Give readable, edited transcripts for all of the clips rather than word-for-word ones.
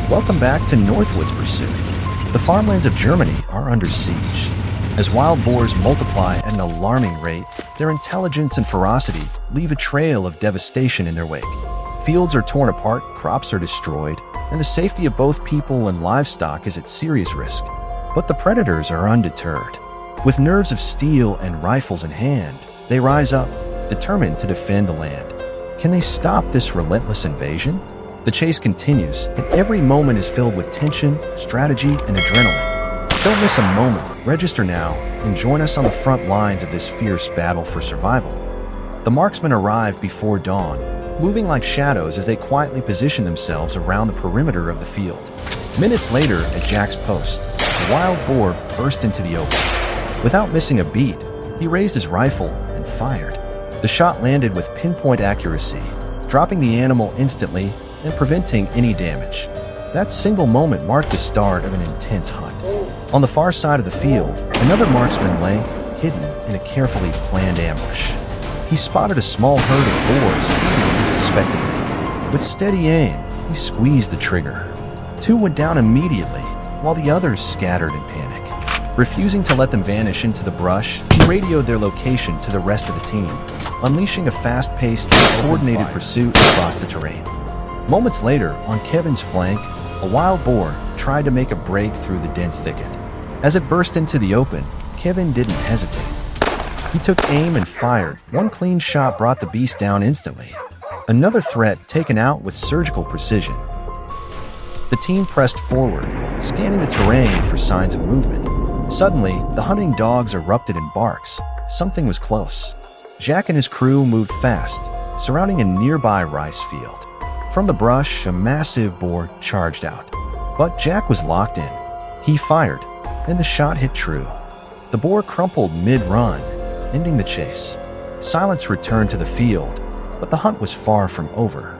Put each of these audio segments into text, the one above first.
Welcome back to Northwoods Pursuit. The farmlands of Germany are under siege. As wild boars multiply at an alarming rate, their intelligence and ferocity leave a trail of devastation in their wake. Fields are torn apart, crops are destroyed, and the safety of both people and livestock is at serious risk. But the predators are undeterred. With nerves of steel and rifles in hand, they rise up, determined to defend the land. Can they stop this relentless invasion? The chase continues, and every moment is filled with tension, strategy, and adrenaline. Don't miss a moment. Register now and join us on the front lines of this fierce battle for survival. The marksmen arrive before dawn, moving like shadows as they quietly position themselves around the perimeter of the field. Minutes later, at Jack's post, a wild boar burst into the open. Without missing a beat, he raised his rifle and fired. The shot landed with pinpoint accuracy, dropping the animal instantly and preventing any damage. That single moment marked the start of an intense hunt. On the far side of the field, another marksman lay hidden in a carefully planned ambush. He spotted a small herd of boars feeding unsuspectedly. With steady aim, he squeezed the trigger. Two went down immediately, while the others scattered in panic. Refusing to let them vanish into the brush, he radioed their location to the rest of the team, unleashing a fast-paced, coordinated pursuit across the terrain. Moments later, on Kevin's flank, a wild boar tried to make a break through the dense thicket. As it burst into the open, Kevin didn't hesitate. He took aim and fired. One clean shot brought the beast down instantly. Another threat taken out with surgical precision. The team pressed forward, scanning the terrain for signs of movement. Suddenly, the hunting dogs erupted in barks. Something was close. Jack and his crew moved fast, surrounding a nearby rice field. From the brush, a massive boar charged out. But Jack was locked in. He fired, and the shot hit true. The boar crumpled mid-run, ending the chase. Silence returned to the field, but the hunt was far from over.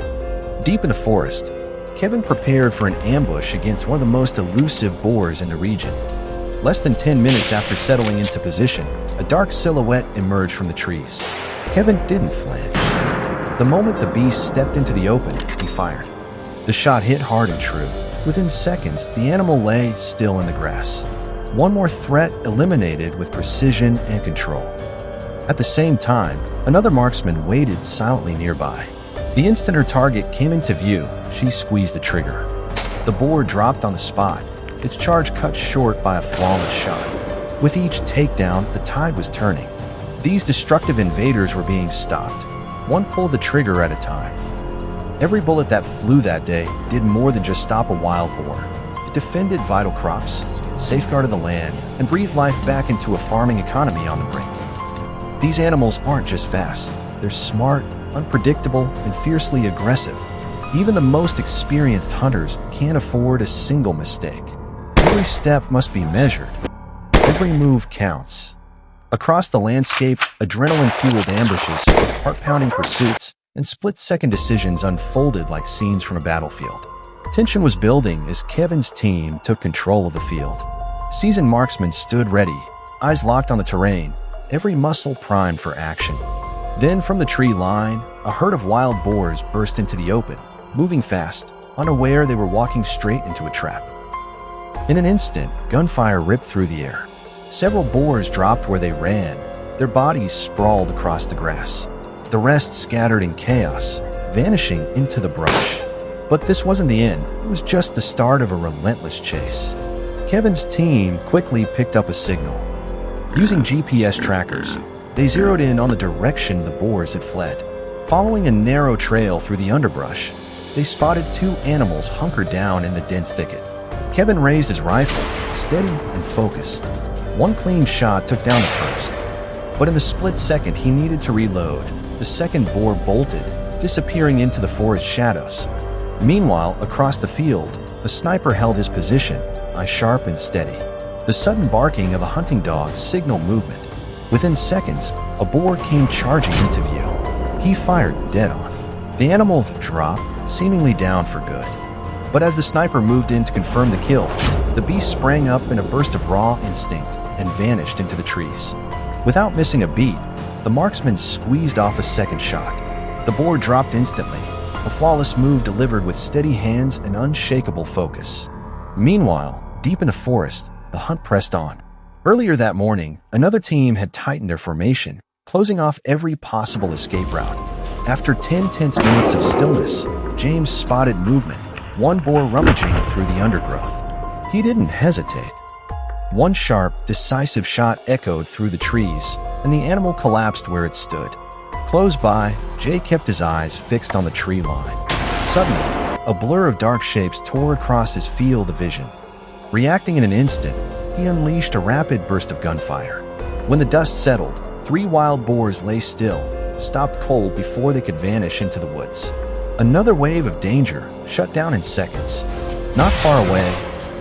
Deep in the forest, Kevin prepared for an ambush against one of the most elusive boars in the region. Less than 10 minutes after settling into position, a dark silhouette emerged from the trees. Kevin didn't flinch. The moment the beast stepped into the open, he fired. The shot hit hard and true. Within seconds, the animal lay still in the grass. One more threat eliminated with precision and control. At the same time, another marksman waited silently nearby. The instant her target came into view, she squeezed the trigger. The boar dropped on the spot, its charge cut short by a flawless shot. With each takedown, the tide was turning. These destructive invaders were being stopped. One pulled the trigger at a time. Every bullet that flew that day did more than just stop a wild boar. It defended vital crops, safeguarded the land, and breathed life back into a farming economy on the brink. These animals aren't just fast. They're smart, unpredictable, and fiercely aggressive. Even the most experienced hunters can't afford a single mistake. Every step must be measured. Every move counts. Across the landscape, adrenaline-fueled ambushes, heart-pounding pursuits, and split-second decisions unfolded like scenes from a battlefield. Tension was building as Kevin's team took control of the field. Seasoned marksmen stood ready, eyes locked on the terrain, every muscle primed for action. Then from the tree line, a herd of wild boars burst into the open, moving fast, unaware they were walking straight into a trap. In an instant, gunfire ripped through the air. Several boars dropped where they ran, their bodies sprawled across the grass. The rest scattered in chaos, vanishing into the brush. But this wasn't the end, it was just the start of a relentless chase. Kevin's team quickly picked up a signal. Using GPS trackers, they zeroed in on the direction the boars had fled. Following a narrow trail through the underbrush, they spotted two animals hunkered down in the dense thicket. Kevin raised his rifle, steady and focused. One clean shot took down the first, but in the split second he needed to reload, the second boar bolted, disappearing into the forest shadows. Meanwhile, across the field, a sniper held his position, eyes sharp and steady. The sudden barking of a hunting dog signaled movement. Within seconds, a boar came charging into view. He fired dead on. The animal dropped, seemingly down for good. But as the sniper moved in to confirm the kill, the beast sprang up in a burst of raw instinct and vanished into the trees. Without missing a beat, the marksman squeezed off a second shot. The boar dropped instantly, a flawless move delivered with steady hands and unshakable focus. Meanwhile, deep in the forest, the hunt pressed on. Earlier that morning, another team had tightened their formation, closing off every possible escape route. After 10 tense minutes of stillness, James spotted movement, one boar rummaging through the undergrowth. He didn't hesitate. One sharp, decisive shot echoed through the trees, and the animal collapsed where it stood. Close by, Jay kept his eyes fixed on the tree line. Suddenly, a blur of dark shapes tore across his field of vision. Reacting in an instant, he unleashed a rapid burst of gunfire. When the dust settled, 3 wild boars lay still, stopped cold before they could vanish into the woods. Another wave of danger shut down in seconds. Not far away,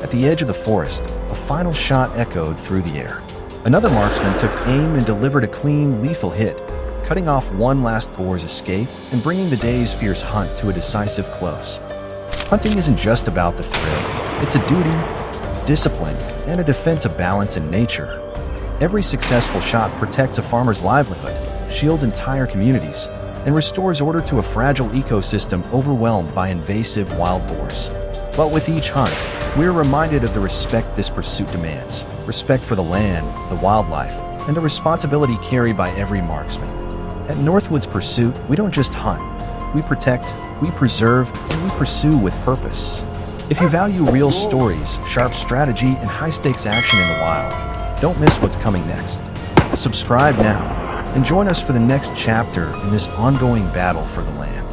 at the edge of the forest, a final shot echoed through the air. Another marksman took aim and delivered a clean, lethal hit, cutting off one last boar's escape and bringing the day's fierce hunt to a decisive close. Hunting isn't just about the thrill. It's a duty, discipline, and a defense of balance in nature. Every successful shot protects a farmer's livelihood, shields entire communities, and restores order to a fragile ecosystem overwhelmed by invasive wild boars. But with each hunt, we're reminded of the respect this pursuit demands, respect for the land, the wildlife, and the responsibility carried by every marksman. At Northwoods Pursuit, we don't just hunt. We protect, we preserve, and we pursue with purpose. If you value real stories, sharp strategy, and high-stakes action in the wild, don't miss what's coming next. Subscribe now and join us for the next chapter in this ongoing battle for the land.